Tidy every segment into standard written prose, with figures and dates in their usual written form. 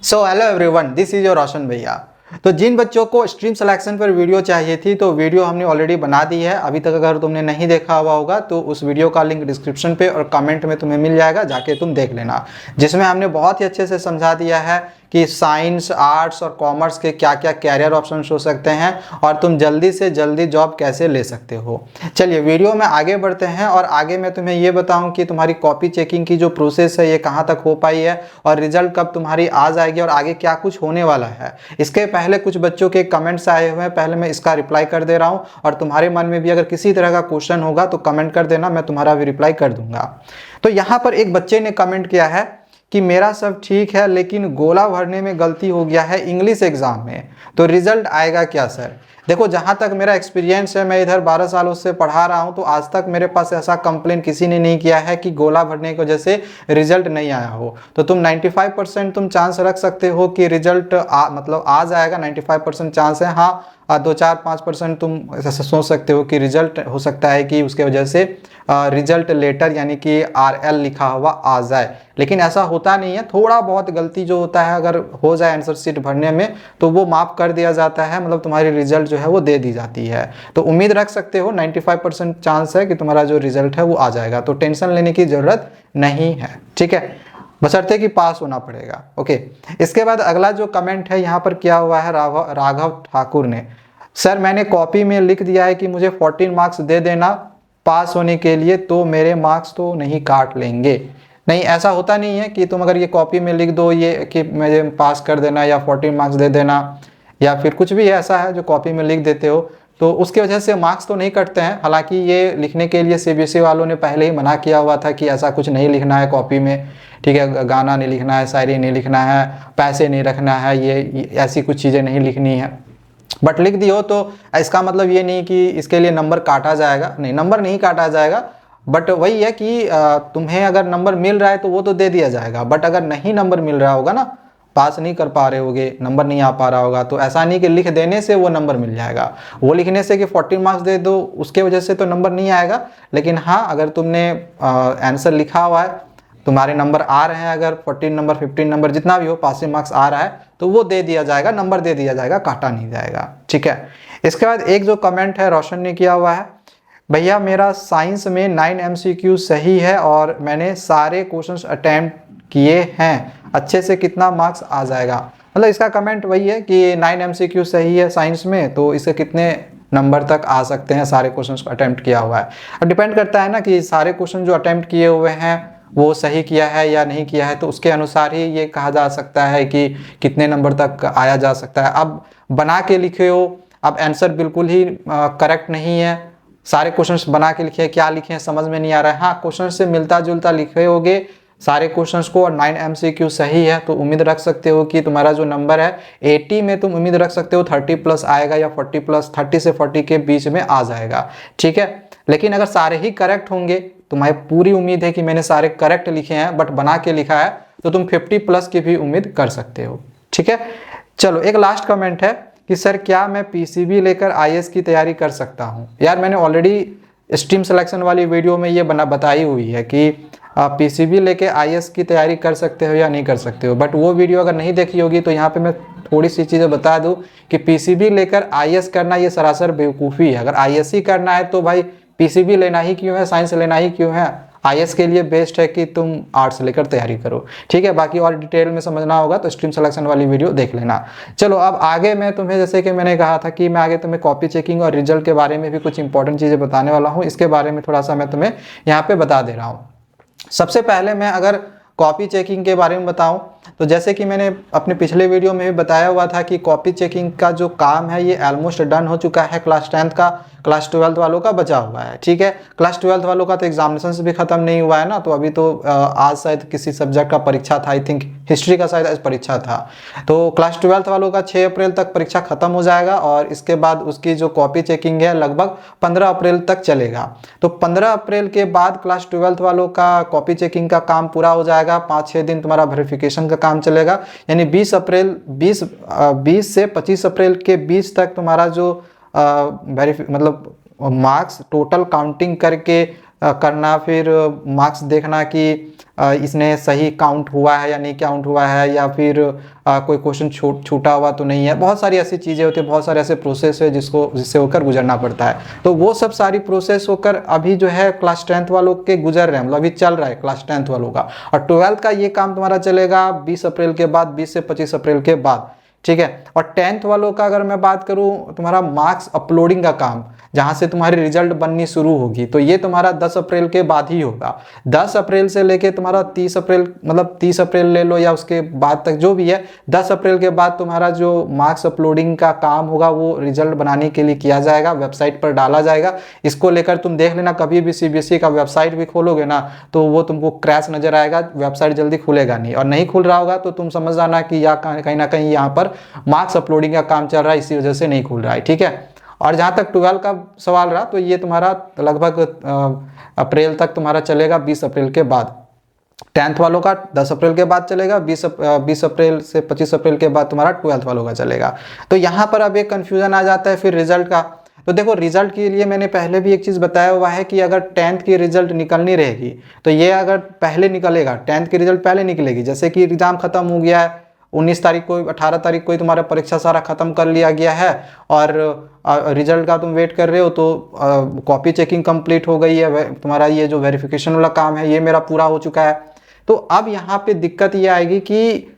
So hello everyone, this is your Roshan भैया। तो जिन बच्चों को स्ट्रीम सिलेक्शन पर वीडियो चाहिए थी तो वीडियो हमने ऑलरेडी बना दी है। अभी तक अगर तुमने नहीं देखा हुआ होगा तो उस वीडियो का लिंक डिस्क्रिप्शन पे और कमेंट में तुम्हें मिल जाएगा, जाके तुम देख लेना। जिसमें हमने बहुत ही अच्छे से समझा दिया है कि साइंस, आर्ट्स और कॉमर्स के क्या क्या कैरियर ऑप्शंस हो सकते हैं और तुम जल्दी से जल्दी जॉब कैसे ले सकते हो। चलिए वीडियो में आगे बढ़ते हैं और आगे मैं तुम्हें ये बताऊं कि तुम्हारी कॉपी चेकिंग की जो प्रोसेस है ये कहाँ तक हो पाई है और रिजल्ट कब तुम्हारी आ जाएगी और आगे क्या कुछ होने वाला है। इसके पहले कुछ बच्चों के कमेंट्स आए हुए हैं, पहले मैं इसका रिप्लाई कर दे रहा हूँ और तुम्हारे मन में भी अगर किसी तरह का क्वेश्चन होगा तो कमेंट कर देना, मैं तुम्हारा भी रिप्लाई कर दूंगा। तो यहाँ पर एक बच्चे ने कमेंट किया है कि मेरा सब ठीक है लेकिन गोला भरने में गलती हो गया है इंग्लिश एग्जाम में, तो रिजल्ट आएगा क्या सर। देखो, जहाँ तक मेरा एक्सपीरियंस है, मैं इधर 12 सालों से पढ़ा रहा हूँ, तो आज तक मेरे पास ऐसा कंप्लेन किसी ने नहीं किया है कि गोला भरने की वजह से रिजल्ट नहीं आया हो। तो तुम 95% तुम चांस रख सकते हो कि रिजल्ट मतलब आ जाएगा। 95% चांस है। हाँ, 2-4-5% तुम ऐसा सोच सकते हो कि रिजल्ट हो सकता है कि उसके वजह से रिजल्ट लेटर यानी कि RL लिखा हुआ आ जाए, लेकिन ऐसा होता नहीं है। थोड़ा बहुत गलती जो होता है अगर हो जाए आंसर शीट भरने में तो वो माफ़ कर दिया जाता है, मतलब तुम्हारी रिजल्ट जो है वो दे दी जाती है। तो उम्मीद रख सकते हो 95% चांस है कि तुम्हारा जो रिजल्ट है वो आ जाएगा, तो टेंशन लेने की ज़रूरत नहीं है। ठीक है, बशर्ते कि पास होना पड़ेगा। ओके, इसके बाद अगला जो कमेंट है यहाँ पर किया हुआ है राघव ठाकुर ने। सर, मैंने कॉपी में लिख दिया है कि मुझे 14 मार्क्स दे देना पास होने के लिए, तो मेरे मार्क्स तो नहीं काट लेंगे। नहीं, ऐसा होता नहीं है कि तुम अगर ये कॉपी में लिख दो ये कि मुझे पास कर देना या 14 मार्क्स दे देना या फिर कुछ भी ऐसा है जो कॉपी में लिख देते हो तो उसकी वजह से मार्क्स तो नहीं कटते हैं। हालांकि ये लिखने के लिए CBSE वालों ने पहले ही मना किया हुआ था कि ऐसा कुछ नहीं लिखना है कॉपी में। ठीक है, गाना नहीं लिखना है, शायरी नहीं लिखना है, पैसे नहीं रखना है, ये ऐसी कुछ चीज़ें नहीं लिखनी है। बट लिख दी हो तो इसका मतलब ये नहीं कि इसके लिए नंबर काटा जाएगा। नहीं, नंबर नहीं काटा जाएगा, बट वही है कि तुम्हें अगर नंबर मिल रहा है तो वो तो दे दिया जाएगा। बट अगर नहीं नंबर मिल रहा होगा ना, पास नहीं कर पा रहे होगे, नंबर नहीं आ पा रहा होगा, तो ऐसा नहीं कि लिख देने से वो नंबर मिल जाएगा। वो लिखने से कि 14 मार्क्स दे दो उसके वजह से तो नंबर नहीं आएगा। लेकिन हाँ, अगर तुमने आंसर लिखा हुआ है, तुम्हारे नंबर आ रहे हैं, अगर 14 नंबर 15 नंबर जितना भी हो पासिंग मार्क्स आ रहा है तो वो दे दिया जाएगा, नंबर दे दिया जाएगा, काटा नहीं जाएगा। ठीक है, इसके बाद एक जो कमेंट है रोशन ने किया हुआ है, भैया मेरा साइंस में 9 MCQ सही है और मैंने सारे क्वेश्चंस अटेम्प्ट किए हैं, अच्छे से कितना मार्क्स आ जाएगा। मतलब इसका कमेंट वही है कि 9 MCQ सही है साइंस में, तो इससे कितने नंबर तक आ सकते हैं, सारे क्वेश्चंस अटेम्प्ट किया हुआ है। अब डिपेंड करता है ना कि सारे क्वेश्चन जो अटेम्प्ट किए हुए हैं वो सही किया है या नहीं किया है, तो उसके अनुसार ही ये कहा जा सकता है कि कितने नंबर तक आया जा सकता है। अब बना के लिखे हो, अब आंसर बिल्कुल ही करेक्ट नहीं है, सारे क्वेश्चंस बना के लिखे, क्या लिखे हैं समझ में नहीं आ रहा है। हाँ, क्वेश्चन से मिलता जुलता लिखे होगे सारे क्वेश्चंस को और 9 MCQ सही है, तो उम्मीद रख सकते हो कि तुम्हारा जो नंबर है 80 में तुम उम्मीद रख सकते हो 30+ आएगा या 40+, 30 से 40 के बीच में आ जाएगा। ठीक है, लेकिन अगर सारे ही करेक्ट होंगे, तुम्हारी पूरी उम्मीद है कि मैंने सारे करेक्ट लिखे हैं बट बना के लिखा है, तो तुम 50+ की भी उम्मीद कर सकते हो। ठीक है, चलो एक लास्ट कमेंट है कि सर क्या मैं PCB लेकर IAS की तैयारी कर सकता हूँ। यार, मैंने ऑलरेडी स्ट्रीम सिलेक्शन वाली वीडियो में ये बताई हुई है कि आप PCB लेके IAS की तैयारी कर सकते हो या नहीं कर सकते हो। बट वो वीडियो अगर नहीं देखी होगी तो यहाँ पे मैं थोड़ी सी चीज़ें बता दूँ कि PCB लेकर IAS करना ये सरासर बेवकूफ़ी है। अगर IAS ही करना है तो भाई PCB लेना ही क्यों है, साइंस लेना ही क्यों है। IAS के लिए बेस्ट है कि तुम आर्ट्स लेकर तैयारी करो। ठीक है, बाकी और डिटेल में समझना होगा तो स्ट्रीम सिलेक्शन वाली वीडियो देख लेना। चलो अब आगे मैं तुम्हें, जैसे कि मैंने कहा था कि मैं आगे तुम्हें कॉपी चेकिंग और रिजल्ट के बारे में भी कुछ इंपॉर्टेंट चीज़ें बताने वाला हूँ। इसके बारे में थोड़ा सा मैं तुम्हें यहाँ पे बता दे रहा हूँ। सबसे पहले मैं अगर कॉपी चेकिंग के बारे में बताऊं तो जैसे कि मैंने अपने पिछले वीडियो में भी बताया हुआ था कि कॉपी चेकिंग का जो काम है ये ऑलमोस्ट डन हो चुका है। क्लास 10th का, क्लास 12th वालों का बचा हुआ है। ठीक है, क्लास 12th वालों का तो एग्जामिनेशन भी खत्म नहीं हुआ है ना, तो अभी तो आज शायद किसी सब्जेक्ट का परीक्षा था, आई थिंक हिस्ट्री का शायद आज परीक्षा था। तो क्लास 12th वालों का 6 अप्रैल तक परीक्षा खत्म हो जाएगा और इसके बाद उसकी जो कॉपी चेकिंग है लगभग 15 अप्रैल तक चलेगा। तो 15 अप्रैल के बाद क्लास 12th वालों का कॉपी चेकिंग का काम पूरा हो जाएगा। 5-6 दिन तुम्हारा वेरिफिकेशन का काम चलेगा, यानी 20 से 25 अप्रैल के बीच तक तुम्हारा जो मतलब मार्क्स टोटल काउंटिंग करके करना, फिर मार्क्स देखना कि इसने सही काउंट हुआ है या नहीं काउंट हुआ है, या फिर कोई क्वेश्चन छूटा हुआ तो नहीं है। बहुत सारी ऐसी चीज़ें होती है, बहुत सारे ऐसे प्रोसेस है जिससे होकर गुजरना पड़ता है। तो वो सब सारी प्रोसेस होकर अभी जो है क्लास 10th वालों के गुजर रहे हैं, मतलब अभी चल रहा है क्लास 10th वालों का। और 12th का ये काम तुम्हारा चलेगा 20 अप्रैल के बाद, 20 से 25 अप्रैल के बाद, ठीक है। और 10th वालों का अगर मैं बात करूं, तुम्हारा मार्क्स अपलोडिंग का काम जहां से तुम्हारी रिजल्ट बननी शुरू होगी, तो ये तुम्हारा 10 अप्रैल के बाद ही होगा। 10 अप्रैल से लेके तुम्हारा 30 अप्रैल, मतलब 30 अप्रैल ले लो या उसके बाद तक जो भी है, 10 अप्रैल के बाद तुम्हारा जो मार्क्स अपलोडिंग का काम होगा वो रिजल्ट बनाने के लिए किया जाएगा, वेबसाइट पर डाला जाएगा। इसको लेकर तुम देख लेना, कभी भी सीबीएसई का वेबसाइट भी खोलोगे ना तो वो तुमको क्रैश नजर आएगा, वेबसाइट जल्दी खुलेगा नहीं। और नहीं खुल रहा होगा तो तुम समझ जाना कि या कहीं ना कहीं यहाँ पर मार्क्स अपलोडिंग का काम चल रहा है, इसी वजह से नहीं खुल रहा है, ठीक है। और जहाँ तक 12 का सवाल रहा, तो ये तुम्हारा लगभग अप्रैल तक तुम्हारा चलेगा, 20 अप्रैल के बाद। 10th वालों का 10 अप्रैल के बाद चलेगा, 20 अप्रैल से 25 अप्रैल के बाद तुम्हारा 12th वालों का चलेगा। तो यहाँ पर अब एक कन्फ्यूजन आ जाता है फिर रिजल्ट का। तो देखो, रिजल्ट के लिए मैंने पहले भी एक चीज़ बताया हुआ है कि अगर 10th की रिजल्ट निकलनी रहेगी तो ये अगर पहले निकलेगा, 10th की रिजल्ट पहले निकलेगी, जैसे कि एग्ज़ाम खत्म हो गया है 19 तारीख को, 18 तारीख को ही तुम्हारा परीक्षा सारा खत्म कर लिया गया है और रिजल्ट का तुम वेट कर रहे हो, तो कॉपी चेकिंग कंप्लीट हो गई है, तुम्हारा ये जो वेरिफिकेशन वाला काम है ये मेरा पूरा हो चुका है। तो अब यहाँ पे दिक्कत ये आएगी कि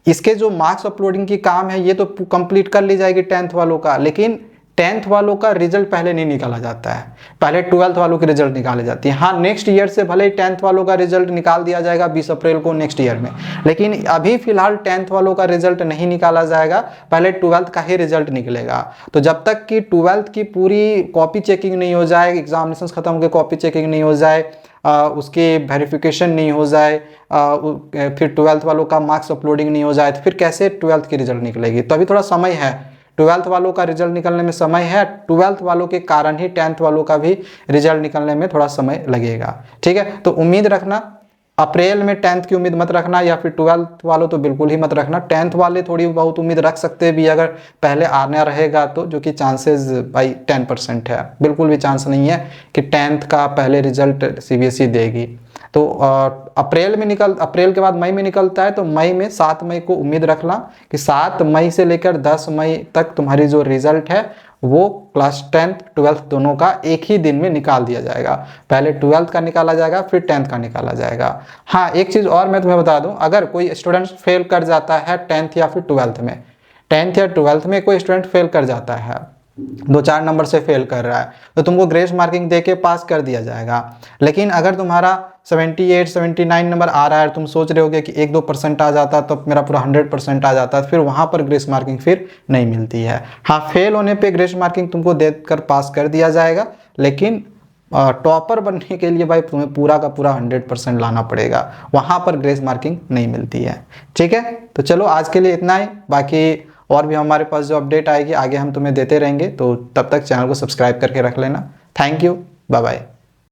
इसके जो मार्क्स अपलोडिंग की काम है ये तो कंप्लीट कर ली जाएगी 10th वालों का, लेकिन 10th वालों का रिजल्ट पहले नहीं निकाला जाता है, पहले 12th वालों की रिजल्ट निकाली जाती है। हाँ, नेक्स्ट ईयर से भले ही 10th वालों का रिजल्ट निकाल दिया जाएगा 20 अप्रैल को नेक्स्ट ईयर में, लेकिन अभी फिलहाल 10th वालों का रिजल्ट नहीं निकाला जाएगा, पहले 12th का ही रिजल्ट निकलेगा। तो जब तक कि 12th की पूरी कॉपी चेकिंग नहीं हो जाए, एग्जामिनेशन खत्म होकर कॉपी चेकिंग नहीं हो जाए, उसके वेरिफिकेशन नहीं हो जाए, फिर 12th वालों का मार्क्स अपलोडिंग नहीं हो जाए, तो फिर कैसे 12th की रिजल्ट निकलेगी। तो अभी थोड़ा समय है, 12th वालों का रिजल्ट निकलने में समय है, 12th वालों के कारण ही 10th वालों का भी रिजल्ट निकलने में थोड़ा समय लगेगा, ठीक है। तो उम्मीद रखना अप्रैल में 10th की उम्मीद मत रखना, या फिर 12th वालों तो बिल्कुल ही मत रखना। 10th वाले थोड़ी बहुत उम्मीद रख सकते भी अगर पहले आना रहेगा तो, जो कि चांसेस भाई 10% है, बिल्कुल भी चांस नहीं है कि 10th का पहले रिजल्ट सीबीएसई देगी। तो अप्रैल के बाद मई में निकलता है, तो मई में 7 मई को उम्मीद रखना कि 7 मई से लेकर 10 मई तक तुम्हारी जो रिजल्ट है वो क्लास 10th 12th दोनों का एक ही दिन में निकाल दिया जाएगा। पहले 12th का निकाला जाएगा, फिर 10th का निकाला जाएगा। हाँ, एक चीज़ और मैं तुम्हें बता दूं, अगर कोई स्टूडेंट फेल कर जाता है 10th या फिर 12th में, 10th या 12th में कोई स्टूडेंट फेल कर जाता है, 2-4 नंबर से फेल कर रहा है, तो तुमको ग्रेस मार्किंग देके पास कर दिया जाएगा। लेकिन अगर तुम्हारा 78-79 नंबर आ रहा है, तुम सोच रहे होगे कि 1-2% आ जाता तो मेरा पूरा 100% आ जाता, फिर वहाँ पर ग्रेस मार्किंग फिर नहीं मिलती है। हाँ, फेल होने पे ग्रेस मार्किंग तुमको देकर पास कर दिया जाएगा, लेकिन टॉपर बनने के लिए भाई तुम्हें पूरा का पूरा 100% लाना पड़ेगा, वहाँ पर ग्रेस मार्किंग नहीं मिलती है, ठीक है। तो चलो आज के लिए इतना ही, बाकी और भी हमारे पास जो अपडेट आएगी आगे हम तुम्हें देते रहेंगे, तो तब तक चैनल को सब्सक्राइब करके रख लेना। Thank you, bye bye.